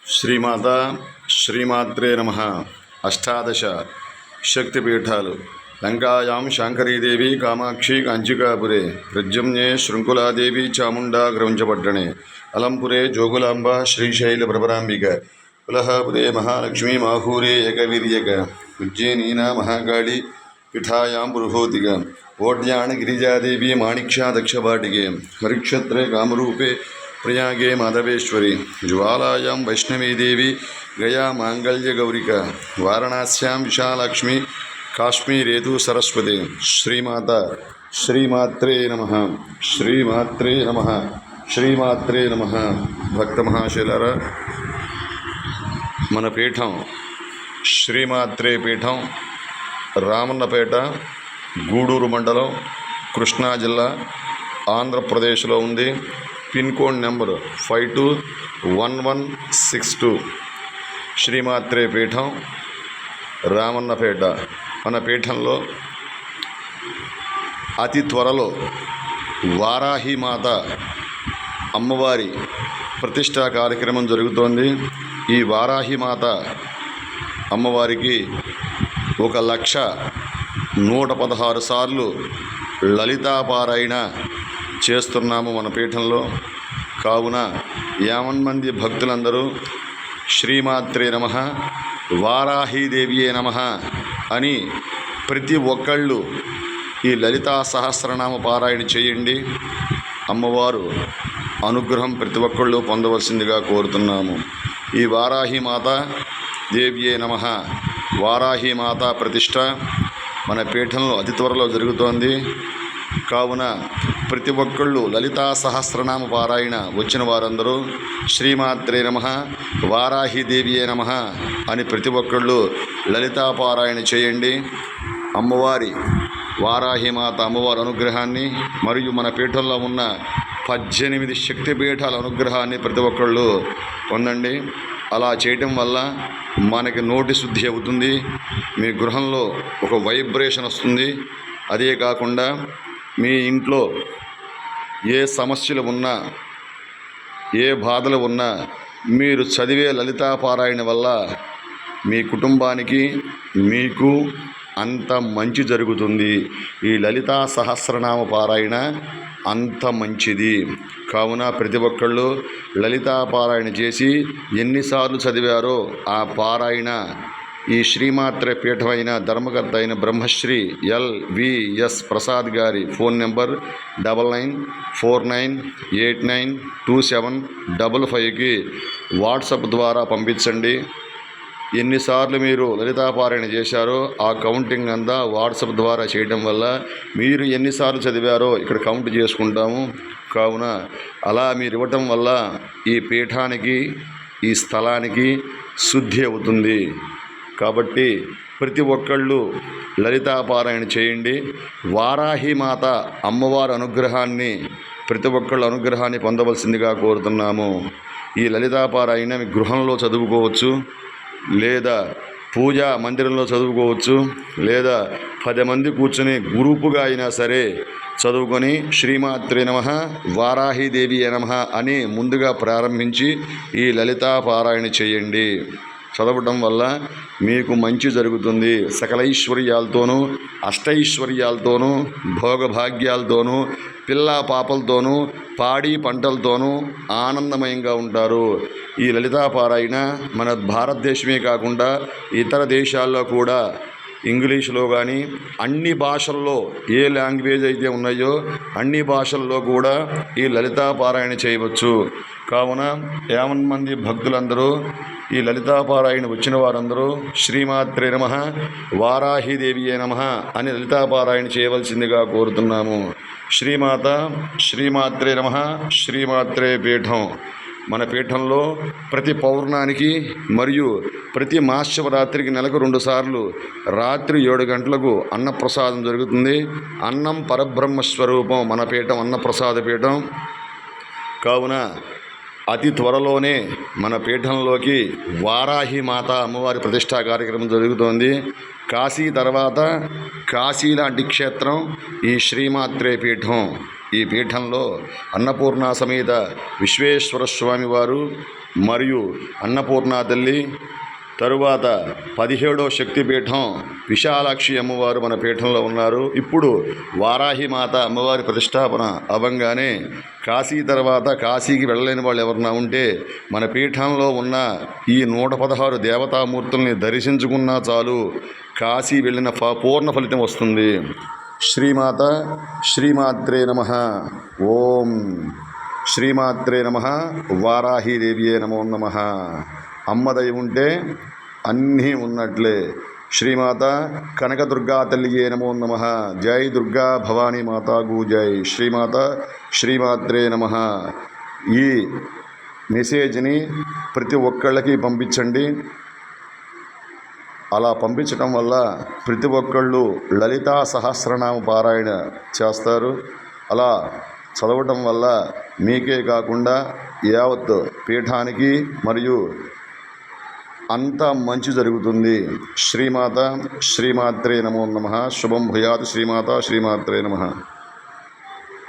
శ్రీమాత శ్రీమాత్రే నమః. అష్టాదశ శక్తిపీఠాలు. లంకాయాం శాంకరీదేవి కామాక్షి కాంచికాపురే, ప్రద్యుమ్నే శృంఖలాదేవి చాముండా గ్రవించపట్టణే, అలంపురే జోగులాంబ శ్రీశైల ప్రభరాంబిక, కులహాపురే మహాలక్ష్మీ మాహూరే ఏకవీర్యక, ఉజ్జయినీనా మహాకాళి పీఠాయాం బృహోతిక, ఓడ్యాణ గిరిజాదేవి మాణిక్యా దక్షపాటికే, హరిక్షత్రే కామరూపే ప్రయాగే మాధవేశ్వరి, జ్వాలాయాం వైష్ణవీదేవి గయా మాంగళ్య గౌరిక, వారణాస్యాం విశాలక్ష్మి కాశ్మీరేతు సరస్వతి. శ్రీమాత శ్రీమాత్రే నమః. శ్రీమాత్రే నమః. శ్రీమాత్రే నమః. భక్త మహాశైలారా, మన పీఠం శ్రీమాత్రే పీఠం రామన్నపేట, గూడూరు మండలం, కృష్ణా జిల్లా, ఆంధ్రప్రదేశ్లో ఉంది. Pin code number 521162. శ్రీమాత్రే పీఠం రామన్నపేట. మన పీఠంలో అతి త్వరలో వారాహిమాత అమ్మవారి ప్రతిష్టా కార్యక్రమం జరుగుతోంది. ఈ వారాహిమాత అమ్మవారికి 1,116 సార్లు లలితాపారాయణ చేస్తున్నాము మన పీఠంలో. కావున 50 మంది భక్తులందరూ శ్రీమాత్రే నమః, వారాహీదేవియే నమః అని ప్రతి ఒక్కళ్ళు ఈ లలితా సహస్రనామ పారాయణ చేయండి. అమ్మవారు అనుగ్రహం ప్రతి ఒక్కళ్ళు పొందవలసిందిగా కోరుతున్నాము. ఈ వారాహిమాత దేవియే నమః, వారాహిమాత ప్రతిష్ట మన పీఠంలో అతి త్వరలో జరుగుతోంది. కావున ప్రతి ఒక్కళ్ళు లలితా సహస్రనామ పారాయణ వచ్చిన వారందరూ శ్రీమాత్రే నమః, వారాహిదేవియే నమః అని ప్రతి ఒక్కళ్ళు లలితా పారాయణ చేయండి. అమ్మవారి వారాహిమాత అమ్మవారి అనుగ్రహాన్ని మరియు మన పీఠంలో ఉన్న 18 శక్తిపీఠాల అనుగ్రహాన్ని ప్రతి ఒక్కళ్ళు పొందండి. అలా చేయటం వల్ల మనకి నోటి శుద్ధి అవుతుంది, మీ గృహంలో ఒక వైబ్రేషన్ వస్తుంది. అదే కాకుండా మీ ఇంట్లో ఏ సమస్యలు ఉన్నా, ఏ బాధలు ఉన్నా మీరు చదివే లలితాపారాయణ వల్ల మీ కుటుంబానికి మీకు అంత మంచి జరుగుతుంది. ఈ లలితా సహస్రనామ పారాయణ అంత మంచిది. కావున ప్రతి ఒక్కళ్ళు లలితాపారాయణ చేసి ఎన్నిసార్లు చదివారో ఆ పారాయణ ఈ శ్రీమాత్రే పీఠమైన ధర్మకర్త అయిన బ్రహ్మశ్రీ LVS ప్రసాద్ గారి ఫోన్ నెంబర్ 9949892755కి వాట్సాప్ ద్వారా పంపించండి. ఎన్నిసార్లు మీరు లలితాపారాయణ చేశారో ఆ కౌంటింగ్ అంతా వాట్సాప్ ద్వారా చేయడం వల్ల మీరు ఎన్నిసార్లు చదివారో ఇక్కడ కౌంట్ చేసుకుంటాము. కావున అలా మీరు ఇవ్వటం వల్ల ఈ పీఠానికి, ఈ స్థలానికి శుద్ధి అవుతుంది. కాబట్టి ప్రతి ఒక్కళ్ళు లలితాపారాయణ చేయండి. వారాహిమాత అమ్మవారి అనుగ్రహాన్ని ప్రతి ఒక్కళ్ళు అనుగ్రహాన్ని పొందవలసిందిగా కోరుతున్నాము. ఈ లలితాపారాయణ మీ గృహంలో చదువుకోవచ్చు, లేదా పూజా మందిరంలో చదువుకోవచ్చు, లేదా 10 మంది కూర్చొని గ్రూపుగా అయినా సరే చదువుకొని శ్రీమాత్రే నమః, వారాహిదేవియే నమః అని ముందుగా ప్రారంభించి ఈ లలితాపారాయణ చేయండి. చదవటం వల్ల మీకు మంచి జరుగుతుంది. సకలైశ్వర్యాలతోనూ, అష్టైశ్వర్యాలతోనూ, భోగభాగ్యాలతోనూ, పిల్లా పాపలతోనూ, పాడి పంటలతోనూ ఆనందమయంగా ఉంటారు. ఈ లలితాపారాయణ మన భారతదేశమే కాకుండా ఇతర దేశాల్లో కూడా ఇంగ్లీష్లో కానీ అన్ని భాషల్లో ఏ లాంగ్వేజ్ అయితే ఉన్నాయో అన్ని భాషల్లో కూడా ఈ లలితాపారాయణ చేయవచ్చు. కావున 50 మంది భక్తులందరూ ఈ లలితాపారాయణ వచ్చిన వారందరూ శ్రీమాత్రే నమః, వారాహిదేవియే నమః అని లలితాపారాయణ చేయవలసిందిగా కోరుతున్నాము. శ్రీమాత శ్రీమాత్రే నమః. శ్రీమాత్రే పీఠం. మన పీఠంలో ప్రతి పౌర్ణానికి మరియు ప్రతి మహాశివరాత్రికి నెలకు 2 సార్లు రాత్రి 7 గంటలకు అన్నప్రసాదం జరుగుతుంది. అన్నం పరబ్రహ్మస్వరూపం మన పీఠం అన్నప్రసాద పీఠం. కావున అతి త్వరలోనే మన పీఠంలోకి వారాహిమాత అమ్మవారి ప్రతిష్టా కార్యక్రమం జరుగుతోంది. కాశీ తర్వాత కాశీ లాంటి క్షేత్రం ఈ శ్రీమాత్రే పీఠం. ఈ పీఠంలో అన్నపూర్ణ సమేత విశ్వేశ్వర స్వామి వారు మరియు అన్నపూర్ణ తల్లి, తరువాత 17వ శక్తిపీఠం విశాలాక్షి అమ్మవారు మన పీఠంలో ఉన్నారు. ఇప్పుడు వారాహి మాత అమ్మవారి ప్రతిష్టాపన అవ్వంగానే కాశీ తర్వాత కాశీకి వెళ్ళలేని వాళ్ళు ఎవరన్నా ఉంటే మన పీఠంలో ఉన్న ఈ 116 దేవతామూర్తుల్ని దర్శించుకున్నా చాలు, కాశీ వెళ్ళిన పూర్ణ ఫలితం వస్తుంది. శ్రీమాత శ్రీమాత్రే నమః. ఓం శ్రీమాత్రే నమః. వారాహీదేవియే నమో నమః. అమ్మదై ఉంటే అన్నీ ఉన్నట్లే. శ్రీమాత కనకదుర్గా తల్లియే నమో నమః. జై దుర్గా భవానీ మాతాకు జై. శ్రీమాత శ్రీమాత్రే నమః. ఈ మెసేజ్ని ప్రతి ఒక్కళ్ళకి పంపించండి. అలా పంపించడం వల్ల ప్రతి ఒక్కళ్ళు లలితా సహస్రనామ పారాయణ చేస్తారు. అలా చదవటం వల్ల మీకే కాకుండా యావత్ పీఠానికి మరియు అంతా మంచి జరుగుతుంది. శ్రీమాత శ్రీమాత్రే నమో నమః. శుభం భూయాత్. శ్రీమాత శ్రీమాత్రే నమః.